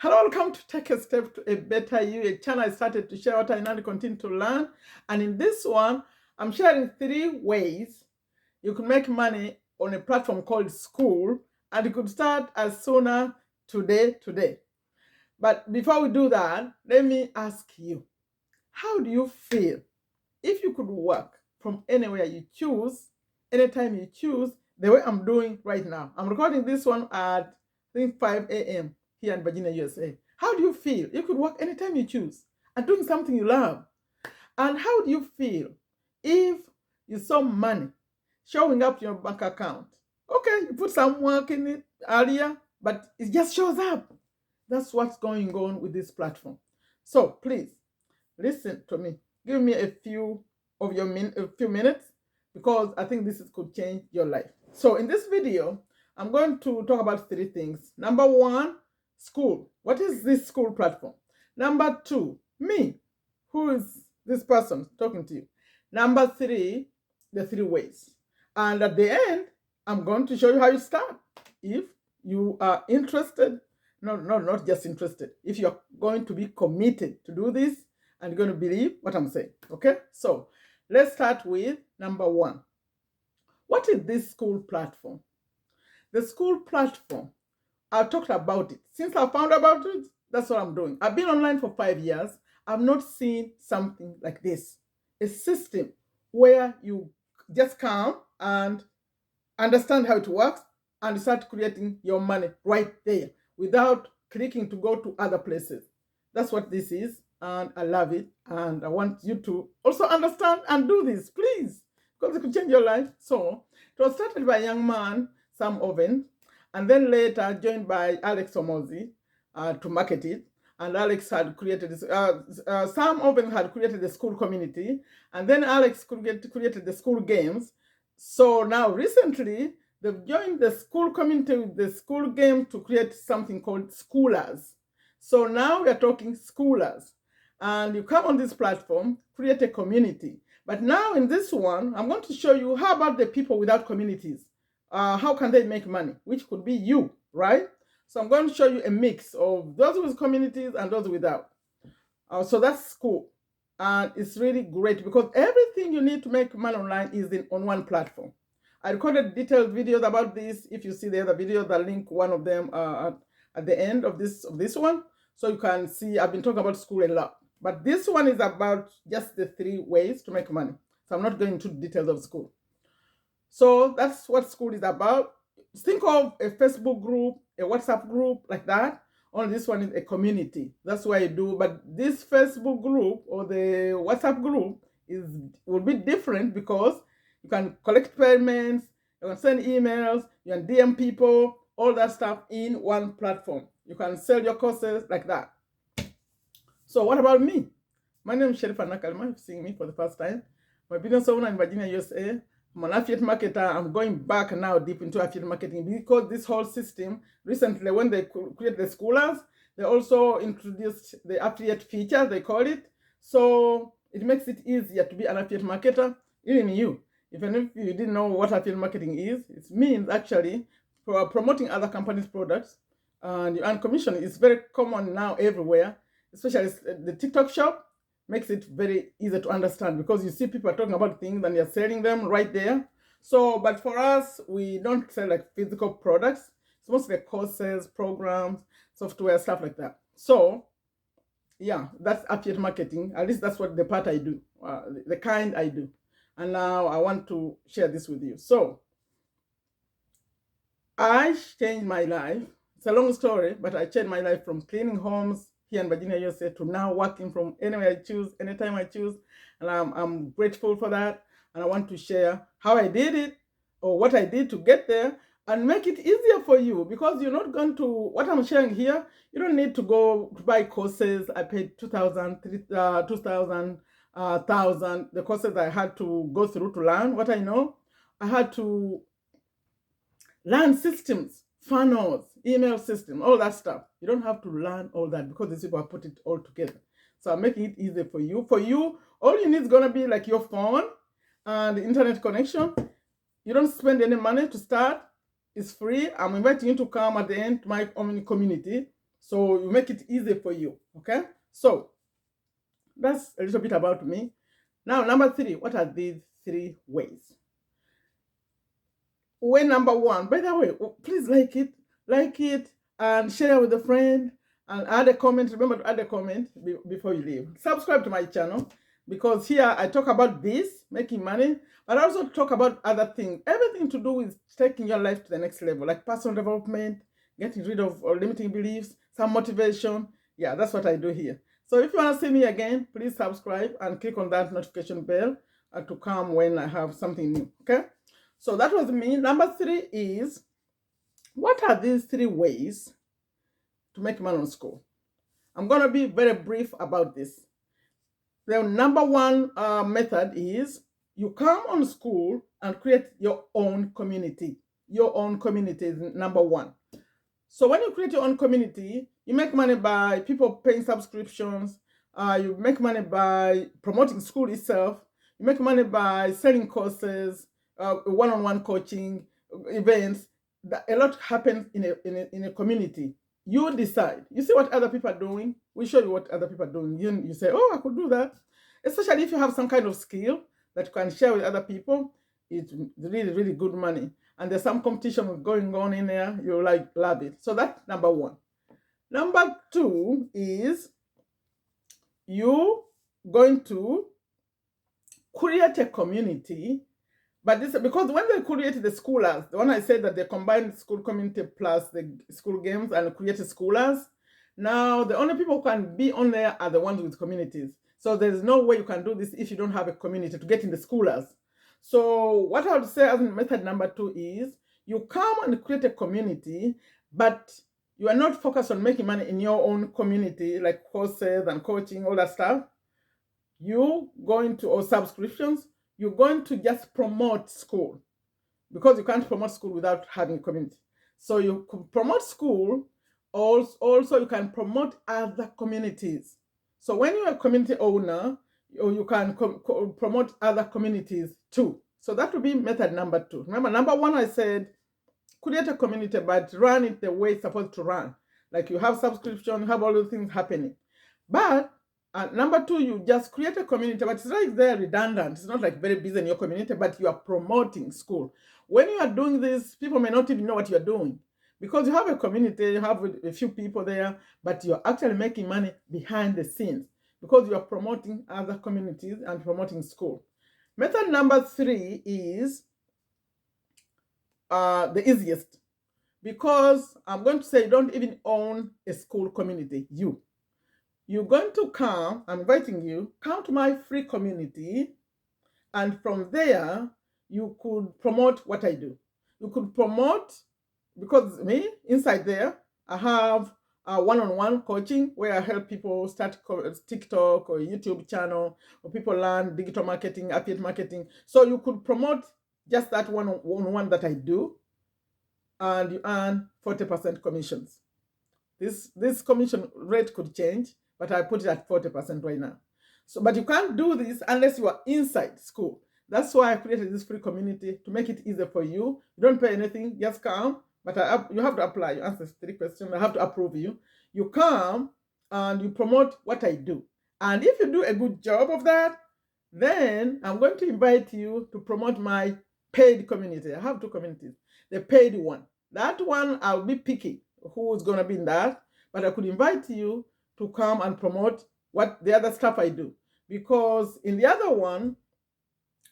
Hello, welcome to Take a Step to a Better You, a channel I started to share what I know and continue to learn. And in this one, I'm sharing 3 ways you can make money on a platform called Skool, and you could start as sooner today. But before we do that, let me ask you, how do you feel if you could work from anywhere you choose, anytime you choose, the way I'm doing right now? I'm recording this one at, I think, 5 a.m. here in Virginia, USA. How do you feel? You could work anytime you choose and doing something you love. And how do you feel if you saw money showing up in your bank account? Okay, you put some work in it earlier, but it just shows up. That's what's going on with this platform. So please listen to me. Give me a few minutes, because I think this could change your life. So in this video, I'm going to talk about 3 things. Number 1, Skool. What is this Skool platform? Number 2, me. Who is this person talking to you? Number 3, the 3 ways. And at the end, I'm going to show you how you start. If you are interested, not just interested. If you're going to be committed to do this and you're going to believe what I'm saying, okay? So let's start with number 1. What is this Skool platform? The Skool platform, I've talked about it. Since I found about it, that's what I'm doing. I've been online for 5 years. I've not seen something like this. A system where you just come and understand how it works and start creating your money right there without clicking to go to other places. That's what this is, and I love it, and I want you to also understand and do this, please, because it could change your life. So it was started by a young man, Sam Oven, and then later joined by Alex Omozi to market it. And Alex had created this, Sam Oven had created the Skool Community, and then Alex created the Skool Games. So now recently, they've joined the Skool Community with the Skool Game to create something called Schoolers. So now we are talking Schoolers. And you come on this platform, create a community. But now in this one, I'm going to show you how about the people without communities. How can they make money? Which could be you, right? So I'm going to show you a mix of those with communities and those without. So that's cool. And it's really great because everything you need to make money online is on one platform. I recorded detailed videos about this. If you see the other videos, I'll link one of them at the end of this one. So you can see I've been talking about Skool a lot. But this one is about just the 3 ways to make money. So I'm not going into the details of Skool. So that's what Skool is about. Think of a Facebook group, a WhatsApp group, like that. Only this one is a community. That's what I do. But this Facebook group or the WhatsApp group will be different because you can collect payments, you can send emails, you can DM people, all that stuff in one platform. You can sell your courses like that. So what about me? My name is Sherifa Nakalema. You've seen me for the first time. I'm a business owner in Virginia, USA. I'm an affiliate marketer. I'm going back now deep into affiliate marketing because this whole system, recently when they created the Schoolers, they also introduced the affiliate feature, they call it. So it makes it easier to be an affiliate marketer, even you. Even if you didn't know what affiliate marketing is, it means actually for promoting other companies' products and you earn commission. It's very common now everywhere, especially the TikTok shop. Makes it very easy to understand because you see people are talking about things and you're selling them right there. So, but for us, we don't sell like physical products. It's mostly courses, programs, software, stuff like that. So, yeah, that's affiliate marketing. At least that's what the part I do, the kind I do. And now I want to share this with you. So, I changed my life. It's a long story, but I changed my life from cleaning homes here in Virginia, USA to now working from anywhere I choose, anytime I choose. And I'm grateful for that. And I want to share how I did it or what I did to get there and make it easier for you because you're not going to, what I'm sharing here, you don't need to go to buy courses. I paid $2,000, $2,000, $1,000, the courses I had to go through to learn what I know. I had to learn systems, funnels, email system, all that stuff. You don't have to learn all that because these people have put it all together. So I'm making it easy for you. For you, all you need is going to be like your phone and the internet connection. You don't spend any money to start. It's free. I'm inviting you to come at the end to my community So you make it easy for you, okay? So that's a little bit about me. Now, number 3, what are these 3 ways? Way number 1, by the way, please like it, and share with a friend, and add a comment. Remember to add a comment before you leave. Subscribe to my channel, because here I talk about this, making money, but I also talk about other things, everything to do with taking your life to the next level, like personal development, getting rid of limiting beliefs, some motivation. Yeah, that's what I do here. So if you want to see me again, please subscribe and click on that notification bell to come when I have something new, okay? So that was me. Number 3 is, what are these 3 ways to make money on school? I'm going to be very brief about this. The number 1 method is, you come on school and create your own community. Your own community is number 1. So when you create your own community, you make money by people paying subscriptions. You make money by promoting school itself. You make money by selling courses, one-on-one coaching, events. A lot happens in a community. You decide. You see what other people are doing. We show you what other people are doing. You say, oh, I could do that. Especially if you have some kind of skill that you can share with other people. It's really, really good money. And there's some competition going on in there. You love it. So that's number 1. Number 2 is, you going to create a community. But this, because when they created the schoolers, the one I said that they combined school community plus the school games and created schoolers, now the only people who can be on there are the ones with communities. So there's no way you can do this if you don't have a community to get in the schoolers. So what I would say as method number 2 is, you come and create a community, but you are not focused on making money in your own community, like courses and coaching, all that stuff. You going to, or subscriptions, you're going to just promote school, because you can't promote school without having a community. So you promote school, also you can promote other communities. So when you're a community owner, you can promote other communities too. So that would be method number 2. Remember, number 1 I said, create a community, but run it the way it's supposed to run. Like you have subscription, you have all those things happening. But number 2, you just create a community, but it's like they're redundant. It's not like very busy in your community, but you are promoting school. When you are doing this, people may not even know what you're doing, because you have a community, you have a few people there, but you're actually making money behind the scenes, because you are promoting other communities and promoting school. Method number 3 is the easiest, because I'm going to say you don't even own a school community. You're going to come, I'm inviting you, come to my free community, and from there, you could promote what I do. You could promote, because me, inside there, I have one-on-one coaching where I help people start TikTok or YouTube channel, or people learn digital marketing, affiliate marketing. So you could promote just that one-on-one that I do, and you earn 40% commissions. This commission rate could change, but I put it at 40% right now. So, but you can't do this unless you are inside school. That's why I created this free community, to make it easier for you. You don't pay anything, just come. But you have to apply. You answer 3 questions. I have to approve you. You come and you promote what I do. And if you do a good job of that, then I'm going to invite you to promote my paid community. I have 2 communities. The paid one. That one, I'll be picky who's going to be in that. But I could invite you to come and promote what the other stuff I do. Because in the other one,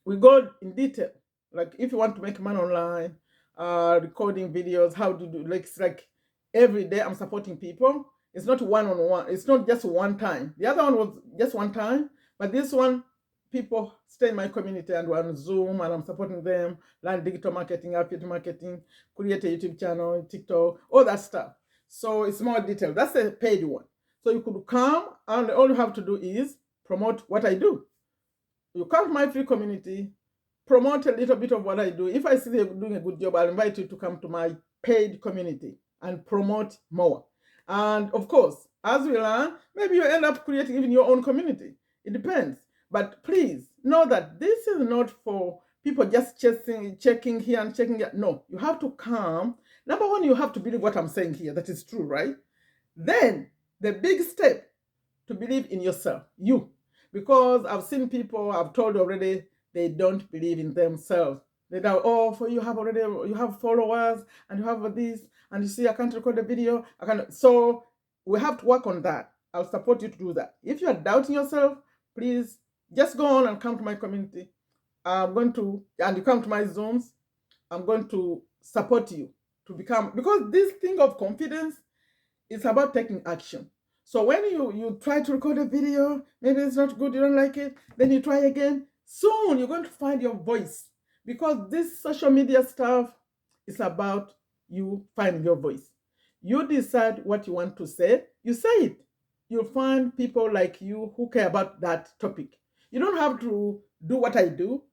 we go in detail. Like if you want to make money online, recording videos, how to do, it's like every day I'm supporting people. It's not one-on-one. It's not just one time. The other one was just one time, but this one, people stay in my community and we're on Zoom and I'm supporting them, learn digital marketing, affiliate marketing, create a YouTube channel, TikTok, all that stuff. So it's more detailed. That's a paid one. So you could come and all you have to do is promote what I do. You come to my free community, promote a little bit of what I do. If I see you're doing a good job, I'll invite you to come to my paid community and promote more. And of course, as we learn, maybe you end up creating even your own community. It depends. But please know that this is not for people just checking here and checking here. No, you have to come. Number 1, you have to believe what I'm saying here. That is true, right? Then the big step to believe in yourself, you. Because I've seen people, I've told you already, they don't believe in themselves. They don't, oh, for you have already, you have followers and you have this, and you see, I can't record a video. I can't. So we have to work on that. I'll support you to do that. If you are doubting yourself, please just go on and come to my community. I'm going to, and you come to my Zooms, I'm going to support you to become, because this thing of confidence is about taking action. So when you try to record a video, maybe it's not good, you don't like it, then you try again. Soon you're going to find your voice, because this social media stuff is about you finding your voice. You decide what you want to say, you say it. You'll find people like you who care about that topic. You don't have to do what I do.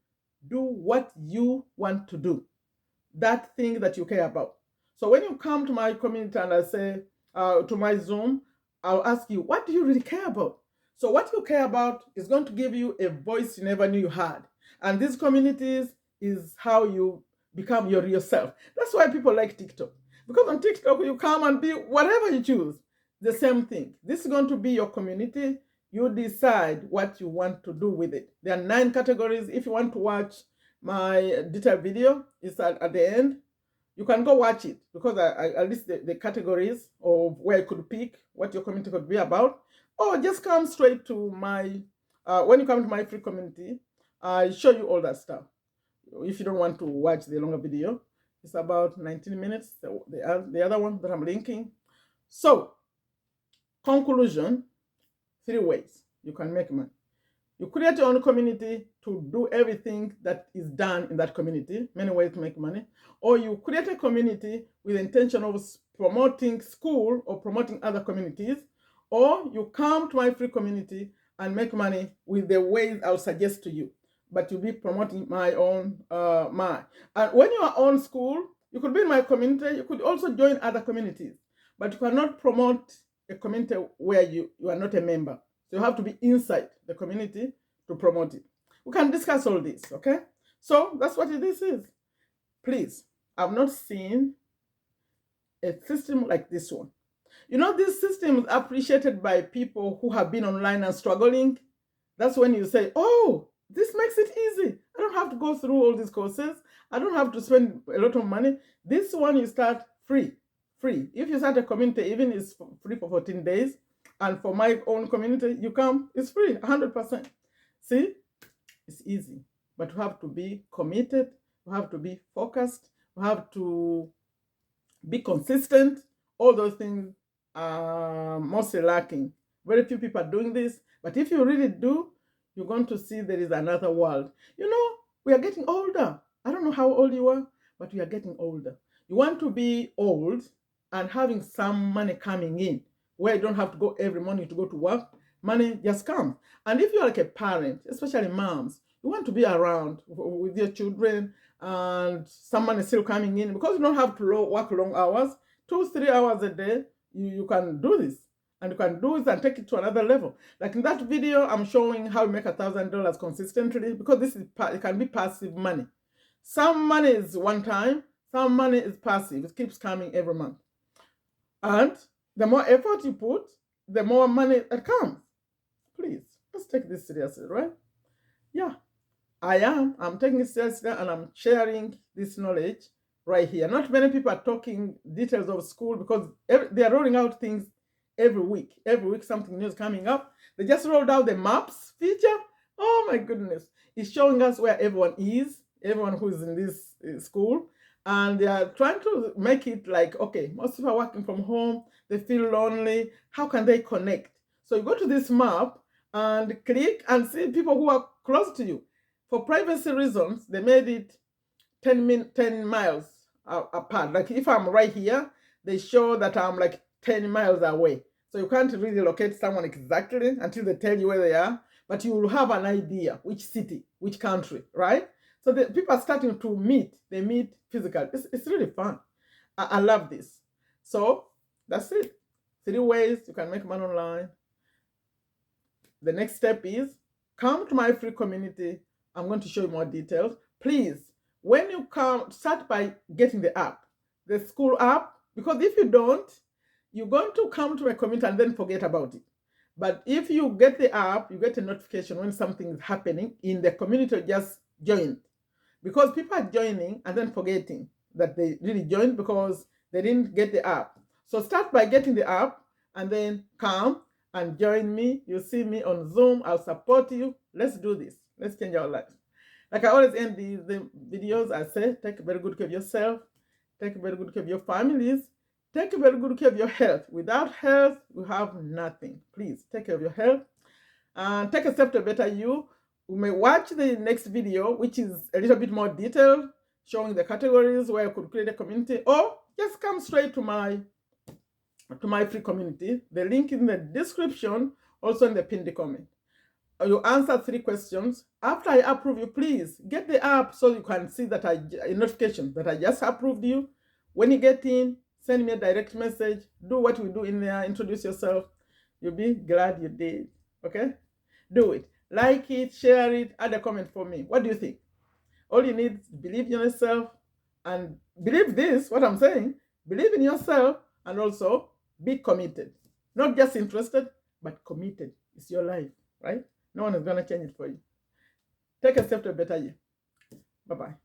Do what you want to do, that thing that you care about. So when you come to my community and I say, to my Zoom, I'll ask you, what do you really care about? So what you care about is going to give you a voice you never knew you had. And these communities is how you become your real self. That's why people like TikTok. Because on TikTok, you come and be whatever you choose. The same thing. This is going to be your community. You decide what you want to do with it. There are 9 categories. If you want to watch my detailed video, it's at the end. You can go watch it, because I list the categories of where you could pick what your community could be about. Or just come straight to my, when you come to my free community, I show you all that stuff. If you don't want to watch the longer video, it's about 19 minutes, the other one that I'm linking. So, conclusion, 3 ways you can make money. You create your own community to do everything that is done in that community, many ways to make money. Or you create a community with the intention of promoting school or promoting other communities. Or you come to my free community and make money with the ways I'll suggest to you. But you'll be promoting my own, And when you are on school, you could be in my community. You could also join other communities. But you cannot promote a community where you are not a member. So you have to be inside the community to promote it. We can discuss all this, okay? So that's what this is. Please, I've not seen a system like this one. You know, this system is appreciated by people who have been online and struggling. That's when you say, oh, this makes it easy. I don't have to go through all these courses. I don't have to spend a lot of money. This one you start free. If you start a community, even it's free for 14 days. And for my own community, you come, it's free, 100%. See, it's easy. But you have to be committed. You have to be focused. You have to be consistent. All those things are mostly lacking. Very few people are doing this. But if you really do, you're going to see there is another world. You know, we are getting older. I don't know how old you are, but we are getting older. You want to be old and having some money coming in, where you don't have to go every morning to go to work. Money just comes. And if you're like a parent, especially moms, you want to be around with your children and some money still coming in, because you don't have to work long hours. 2-3 hours a day, you can do this. And you can do it and take it to another level. Like in that video, I'm showing how you make $1,000 consistently, because this is it can be passive money. Some money is one time, some money is passive. It keeps coming every month. And the more effort you put, the more money that comes. Please, let's take this seriously, right? Yeah, I'm taking it seriously, and I'm sharing this knowledge right here. Not many people are talking details of school, because they are rolling out things every week. Every week something new is coming up. They just rolled out the maps feature. Oh my goodness. It's showing us where everyone is, everyone who is in this school. And they are trying to make it like, okay, most people are working from home. They feel lonely. How can they connect? So you go to this map and click and see people who are close to you. For privacy reasons, they made it 10 miles apart. Like if I'm right here, they show that I'm like 10 miles away. So you can't really locate someone exactly until they tell you where they are, but you will have an idea which city, which country, right? So the people are starting to meet. They meet physically. It's really fun. I love this. So that's it. 3 ways you can make money online. The next step is come to my free community. I'm going to show you more details. Please, when you come, start by getting the app, the school app, because if you don't, you're going to come to a community and then forget about it. But if you get the app, you get a notification when something is happening in the community. Just join, because people are joining and then forgetting that they really joined because they didn't get the app. So start by getting the app and then come and join me. You see me on Zoom. I'll support you. Let's do this. Let's change our lives. Like I always end the videos, I say, take very good care of yourself. Take very good care of your families. Take very good care of your health. Without health, you have nothing. Please take care of your health and take a step to a better you. You may watch the next video, which is a little bit more detailed, showing the categories where you could create a community, or just come straight to my free community. The link in the description, also in the pinned comment. You answer 3 questions. After I approve you, please get the app so you can see that a notification that I just approved you. When you get in, send me a direct message. Do what we do in there. Introduce yourself. You'll be glad you did. Okay? Do it. Like it, share it, add a comment for me. What do you think? All you need is believe in yourself and believe this, what I'm saying. Believe in yourself and also be committed. Not just interested, but committed. It's your life, right? No one is going to change it for you. Take a step to a better you. Bye-bye.